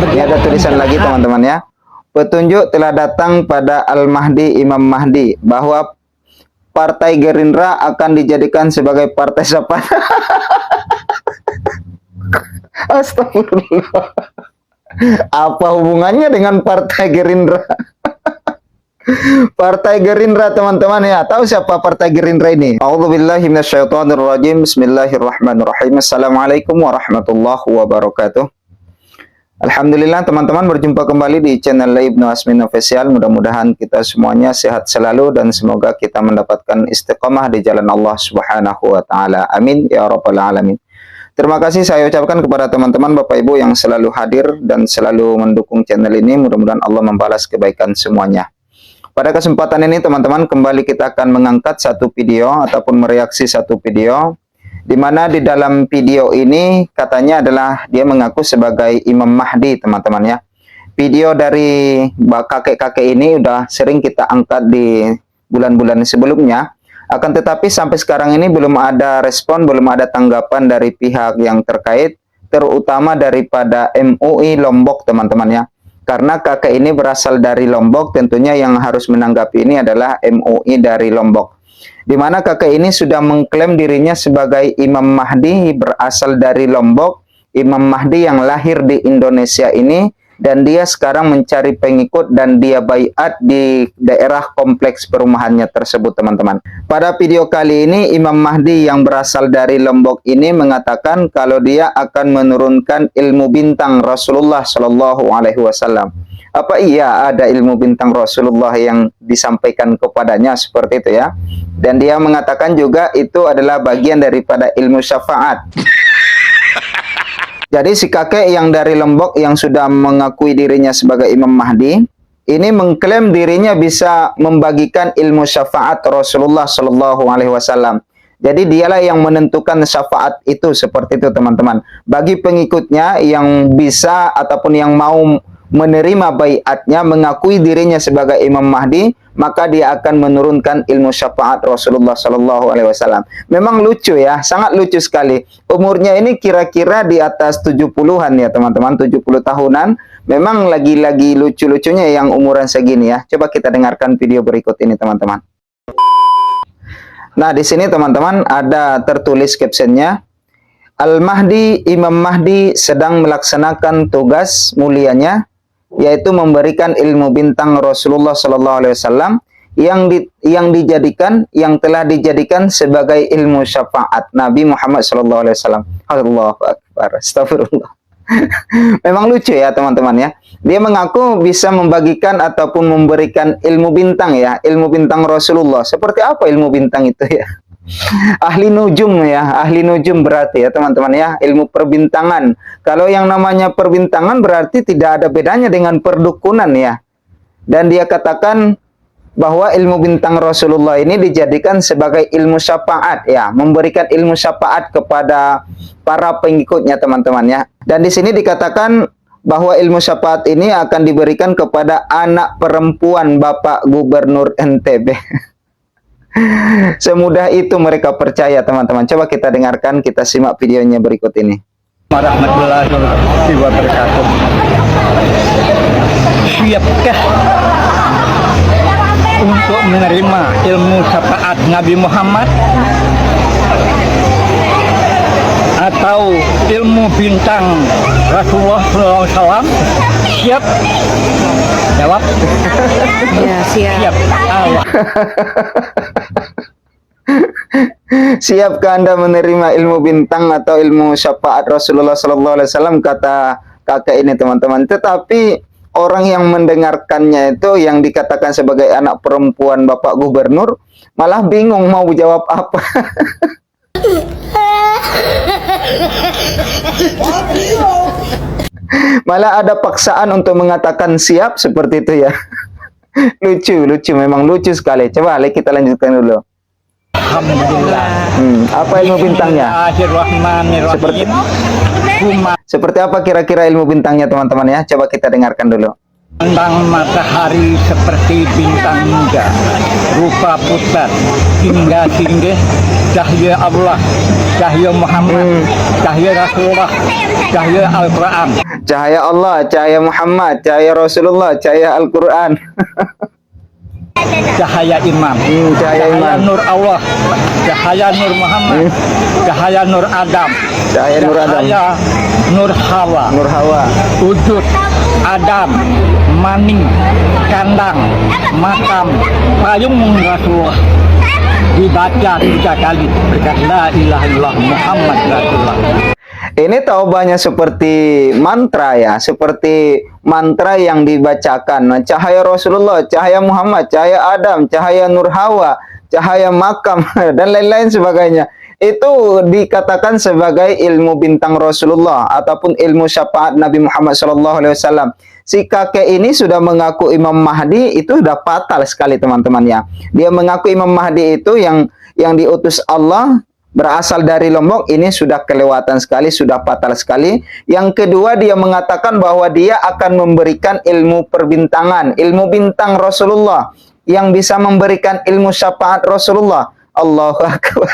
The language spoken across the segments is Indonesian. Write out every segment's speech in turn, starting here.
Ini ada tulisan lagi teman-teman ya. Petunjuk telah datang pada Al-Mahdi Imam Mahdi bahwa Partai Gerindra akan dijadikan sebagai partai syafaat. Astagfirullah. Apa hubungannya dengan Partai Gerindra? Partai Gerindra teman-teman ya. Tahu siapa Partai Gerindra ini? A'udzubillahi minasyaitonirrajim. Bismillahirrahmanirrahim. Assalamualaikum warahmatullahi wabarakatuh. Alhamdulillah teman-teman, berjumpa kembali di channel Ibnu Asmin Official. Mudah-mudahan kita semuanya sehat selalu dan semoga kita mendapatkan istiqamah di jalan Allah Subhanahu wa taala. Amin ya rabbal alamin. Terima kasih saya ucapkan kepada teman-teman Bapak Ibu yang selalu hadir dan selalu mendukung channel ini. Mudah-mudahan Allah membalas kebaikan semuanya. Pada kesempatan ini teman-teman, kembali kita akan mengangkat satu video ataupun mereaksi satu video, di mana di dalam video ini katanya adalah dia mengaku sebagai Imam Mahdi teman-teman ya. Video dari kakek-kakek ini udah sering kita angkat di bulan-bulan sebelumnya. Akan tetapi sampai sekarang ini belum ada respon, belum ada tanggapan dari pihak yang terkait, terutama daripada MUI Lombok teman-teman ya. Karena kakek ini berasal dari Lombok, tentunya yang harus menanggapi ini adalah MUI dari Lombok. Di mana kakek ini sudah mengklaim dirinya sebagai Imam Mahdi, berasal dari Lombok, Imam Mahdi yang lahir di Indonesia ini, dan dia sekarang mencari pengikut dan dia baiat di daerah kompleks perumahannya tersebut teman-teman. Pada video kali ini Imam Mahdi yang berasal dari Lombok ini mengatakan kalau dia akan menurunkan ilmu bintang Rasulullah Shallallahu Alaihi Wasallam. Apa iya ada ilmu bintang Rasulullah yang disampaikan kepadanya seperti itu ya? Dan dia mengatakan juga itu adalah bagian daripada ilmu syafaat. Jadi si kakek yang dari Lombok yang sudah mengakui dirinya sebagai Imam Mahdi, ini mengklaim dirinya bisa membagikan ilmu syafaat Rasulullah Shallallahu Alaihi Wasallam. Jadi dialah yang menentukan syafaat itu seperti itu teman-teman. Bagi pengikutnya yang bisa ataupun yang mau menerima baiatnya, mengakui dirinya sebagai Imam Mahdi, maka dia akan menurunkan ilmu syafaat Rasulullah Shallallahu Alaihi Wasallam. Memang lucu ya, sangat lucu sekali. Umurnya ini kira-kira di atas 70-an ya teman-teman, 70 tahunan. Memang lagi-lagi lucu-lucunya yang umuran segini ya. Coba kita dengarkan video berikut ini teman-teman. Nah di sini teman-teman ada tertulis captionnya, Al-Mahdi, Imam Mahdi sedang melaksanakan tugas mulianya, yaitu memberikan ilmu bintang Rasulullah Sallallahu Alaihi Wasallam yang telah dijadikan sebagai ilmu syafaat Nabi Muhammad Sallallahu Alaihi Wasallam. Allahu Akbar, astagfirullah. Memang lucu ya teman-teman ya. Dia mengaku bisa membagikan ataupun memberikan ilmu bintang ya, ilmu bintang Rasulullah. Seperti apa ilmu bintang itu ya? Ahli nujum ya, ahli nujum berarti ya teman-teman ya, ilmu perbintangan. Kalau yang namanya perbintangan berarti tidak ada bedanya dengan perdukunan ya. Dan dia katakan bahwa ilmu bintang Rasulullah ini dijadikan sebagai ilmu syafaat ya, memberikan ilmu syafaat kepada para pengikutnya teman-teman ya. Dan di sini dikatakan bahwa ilmu syafaat ini akan diberikan kepada anak perempuan Bapak Gubernur NTB. Semudah itu mereka percaya teman-teman. Coba kita dengarkan, kita simak videonya berikut ini. Warahmatullahi wabarakatuh. Siapkah untuk menerima ilmu syafaat Nabi Muhammad atau ilmu bintang Rasulullah SAW? Siap? Jawab. Ya, siap. Allah. Siapkah Anda menerima ilmu bintang atau ilmu syafaat Rasulullah Sallallahu Alaihi Wasallam, kata kakek ini teman-teman. Tetapi orang yang mendengarkannya itu yang dikatakan sebagai anak perempuan Bapak Gubernur malah bingung mau jawab apa. Malah ada paksaan untuk mengatakan siap seperti itu ya. Lucu, memang lucu sekali. Coba kita lanjutkan dulu. Alhamdulillah. Apa ilmu bintangnya? Seperti apa kira-kira ilmu bintangnya teman-teman ya? Coba kita dengarkan dulu. Tentang matahari seperti bintang muda, rupa putar hingga singgih cahaya Allah cahaya Muhammad, cahaya Rasulullah, cahaya Al-Quran. Cahaya Allah, cahaya Muhammad, cahaya Rasulullah, cahaya Al-Quran. Cahaya iman, Cahaya iman. nur Allah, cahaya nur Muhammad, cahaya nur Adam, Cahaya nur Adam. cahaya nur Hawa, Nur Hawa. wujud Adam, maning, kandang, makam, payung Rasulullah dibaca 3 kali berkat la ilaha illallah Muhammad Rasulullah. Ini taubahnya seperti mantra ya, seperti mantra yang dibacakan. Nah, cahaya Rasulullah, cahaya Muhammad, cahaya Adam, cahaya Nur Hawa, cahaya makam, dan lain-lain sebagainya. Itu dikatakan sebagai ilmu bintang Rasulullah ataupun ilmu syafaat Nabi Muhammad SAW. Si kakek ini sudah mengaku Imam Mahdi, itu sudah fatal sekali teman-teman ya. Dia mengaku Imam Mahdi itu yang diutus Allah, berasal dari Lombok, ini sudah kelewatan sekali, sudah fatal sekali. Yang kedua, dia mengatakan bahwa dia akan memberikan ilmu perbintangan, ilmu bintang Rasulullah, yang bisa memberikan ilmu syafaat Rasulullah. Allahu Akbar.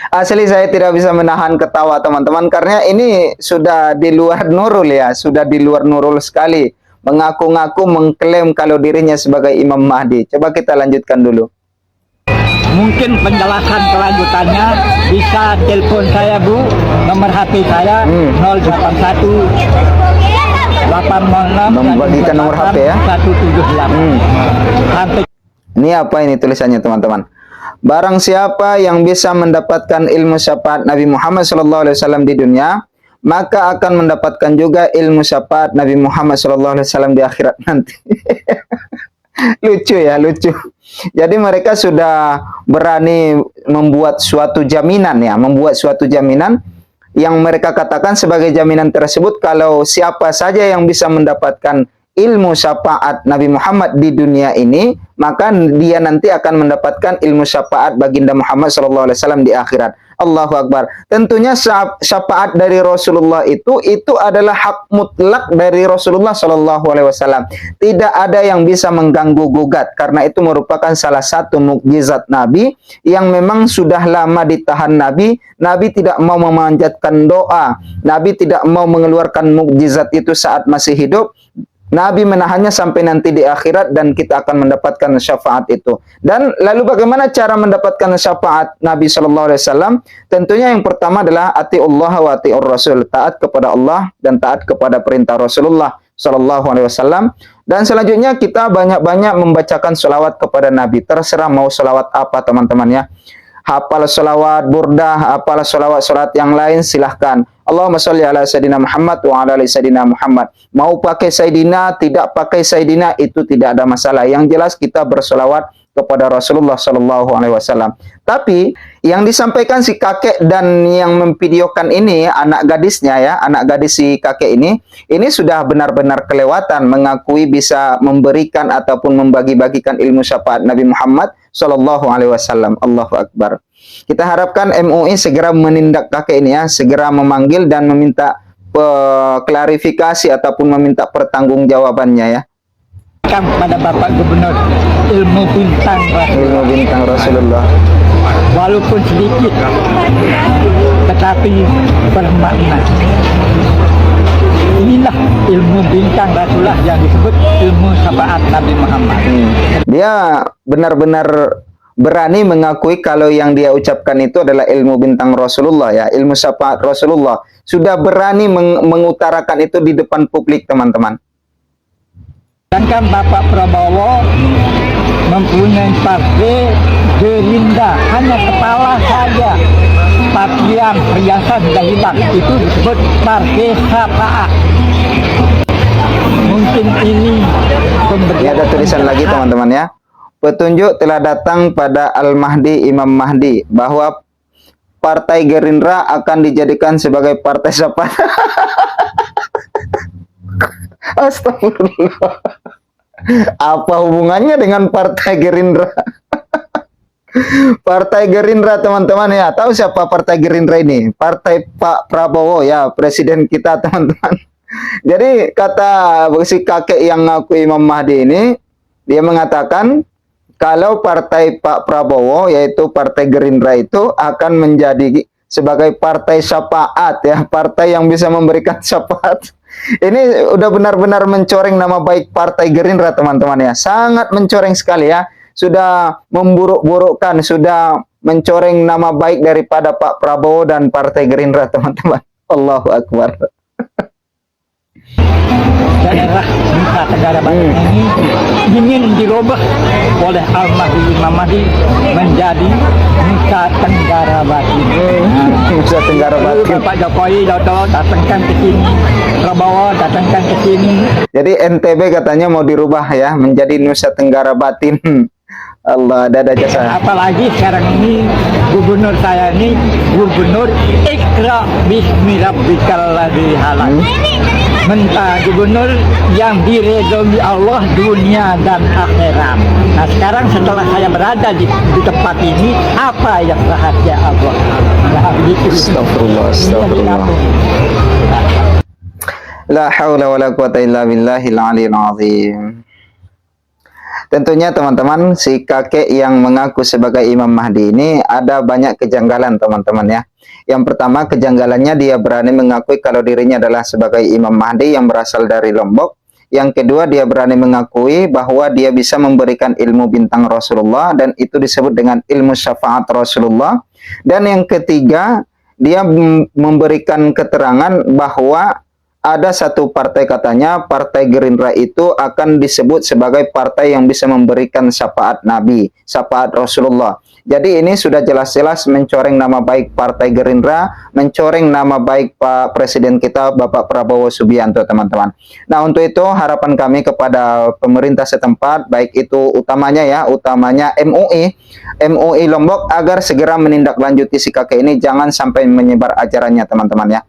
Asli saya tidak bisa menahan ketawa teman-teman, karena ini sudah di luar nurul ya, sudah di luar nurul sekali. Mengaku-ngaku mengklaim kalau dirinya sebagai Imam Mahdi. Coba kita lanjutkan dulu. Mungkin penjelasan kelanjutannya bisa telepon saya Bu, nomor HP saya 081 806 Membagikan nomor HP ya. 178. Sampai Ini apa ini tulisannya teman-teman? Barang siapa yang bisa mendapatkan ilmu syafaat Nabi Muhammad SAW di dunia, maka akan mendapatkan juga ilmu syafaat Nabi Muhammad SAW di akhirat nanti. Lucu ya, lucu. Jadi mereka sudah berani membuat suatu jaminan ya, membuat suatu jaminan yang mereka katakan sebagai jaminan tersebut, kalau siapa saja yang bisa mendapatkan ilmu syafaat Nabi Muhammad di dunia ini, maka dia nanti akan mendapatkan ilmu syafaat baginda Muhammad SAW di akhirat. Allahu Akbar. Tentunya syafaat dari Rasulullah itu adalah hak mutlak dari Rasulullah SAW. Tidak ada yang bisa mengganggu gugat, karena itu merupakan salah satu mukjizat Nabi yang memang sudah lama ditahan Nabi. Nabi tidak mau memanjatkan doa, Nabi tidak mau mengeluarkan mukjizat itu saat masih hidup. Nabi menahannya sampai nanti di akhirat, dan kita akan mendapatkan syafaat itu. Dan lalu bagaimana cara mendapatkan syafaat Nabi SAW? Tentunya yang pertama adalah atiullah wa atiur Rasul, taat kepada Allah dan taat kepada perintah Rasulullah SAW. Dan selanjutnya kita banyak-banyak membacakan sholawat kepada Nabi. Terserah mau sholawat apa teman-teman ya. Hafal sholawat burdah, hafal sholawat yang lain, silahkan. Allahumma sholli ala Sayyidina Muhammad wa ala ali Sayyidina Muhammad. Mau pakai Sayyidina, tidak pakai Sayyidina, itu tidak ada masalah. Yang jelas kita bersolawat kepada Rasulullah SAW. Tapi yang disampaikan si kakek dan yang memvideokan ini, anak gadisnya ya, anak gadis si kakek ini sudah benar-benar kelewatan mengakui bisa memberikan ataupun membagi-bagikan ilmu syafaat Nabi Muhammad SAW. Allahu Akbar. Kita harapkan MUI segera menindak kakek ini ya, segera memanggil dan meminta klarifikasi ataupun meminta pertanggungjawabannya ya. pada Bapak Gubernur ilmu bintang Ilmu bintang Rasulullah. walaupun sedikit tetapi bermakna. Inilah ilmu bintang Rasulullah yang disebut ilmu syafaat Nabi Muhammad. Dia benar-benar berani mengakui kalau yang dia ucapkan itu adalah ilmu bintang Rasulullah ya, ilmu syafaat Rasulullah. Sudah berani mengutarakan itu di depan publik teman-teman. Sedangkan Bapak Prabowo mempunyai partai Gerindra, hanya kepala saja, pakaian perhiasan sudah hilang, itu disebut partai syafaat. Mungkin ini Ini ada tulisan lagi teman-teman ya. Petunjuk telah datang pada Al-Mahdi, Imam Mahdi, bahwa Partai Gerindra akan dijadikan sebagai partai syafaat. Astagfirullah. Apa hubungannya dengan Partai Gerindra? Partai Gerindra teman-teman ya. Tahu siapa Partai Gerindra ini? Partai Pak Prabowo ya, presiden kita teman-teman. Jadi kata si kakek yang ngaku Imam Mahdi ini, dia mengatakan kalau partai Pak Prabowo, yaitu Partai Gerindra itu akan menjadi sebagai partai syafaat ya, partai yang bisa memberikan syafaat. Ini udah benar-benar mencoreng nama baik Partai Gerindra, teman-teman ya. Sangat mencoreng sekali ya. Sudah memburuk-burukkan, sudah mencoreng nama baik daripada Pak Prabowo dan Partai Gerindra, teman-teman. Allahu Akbar. Daerah Nusa Tenggara Barat ini ingin dirubah oleh Al-Mahdi Imam Mahdi menjadi Nusa Tenggara Batin. Nusa Tenggara Batin. Pak Jokowi datangkan ke sini, Prabowo datangkan ke sini. Jadi NTB katanya mau dirubah ya menjadi Nusa Tenggara Batin. Allah, ada jasa. Apalagi sekarang ini gubernur saya ini gubernur Iqra bismi rabbikal ladzi halaq. Mentah gubernur yang diridhoi Allah dunia dan akhirat. Nah sekarang setelah saya berada di tempat ini, apa yang rahasia Allah? Nah, begitu. Astagfirullah, astagfirullah. La haula wala quwata illa billahil aliyil azim. Tentunya teman-teman, si kakek yang mengaku sebagai Imam Mahdi ini ada banyak kejanggalan, teman-teman ya. Yang pertama, kejanggalannya dia berani mengakui kalau dirinya adalah sebagai Imam Mahdi yang berasal dari Lombok. Yang kedua, dia berani mengakui bahwa dia bisa memberikan ilmu bintang Rasulullah dan itu disebut dengan ilmu syafaat Rasulullah. Dan yang ketiga, dia memberikan keterangan bahwa ada satu partai, katanya Partai Gerindra itu akan disebut sebagai partai yang bisa memberikan syafaat Nabi, syafaat Rasulullah. Jadi ini sudah jelas-jelas mencoreng nama baik Partai Gerindra, mencoreng nama baik Pak Presiden kita Bapak Prabowo Subianto, teman-teman. Nah, untuk itu harapan kami kepada pemerintah setempat, baik itu utamanya MUI Lombok, agar segera menindaklanjuti si kakek ini, jangan sampai menyebar ajarannya, teman-teman ya.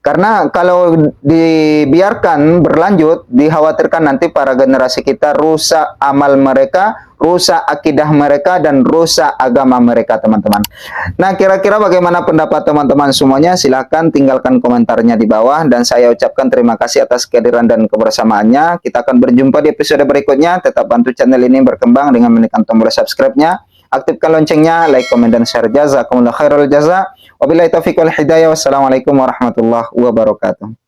Karena kalau dibiarkan berlanjut, dikhawatirkan nanti para generasi kita rusak amal mereka, rusak akidah mereka, dan rusak agama mereka, teman-teman. Nah, kira-kira bagaimana pendapat teman-teman semuanya? Silahkan tinggalkan komentarnya di bawah, dan saya ucapkan terima kasih atas kehadiran dan kebersamaannya. Kita akan berjumpa di episode berikutnya. Tetap bantu channel ini berkembang dengan menekan tombol subscribe-nya, aktifkan loncengnya, like, komen, dan share. Jazakumullah khairul jaza. Wabillahi taufiq wal hidayah. Wassalamualaikum warahmatullahi wabarakatuh.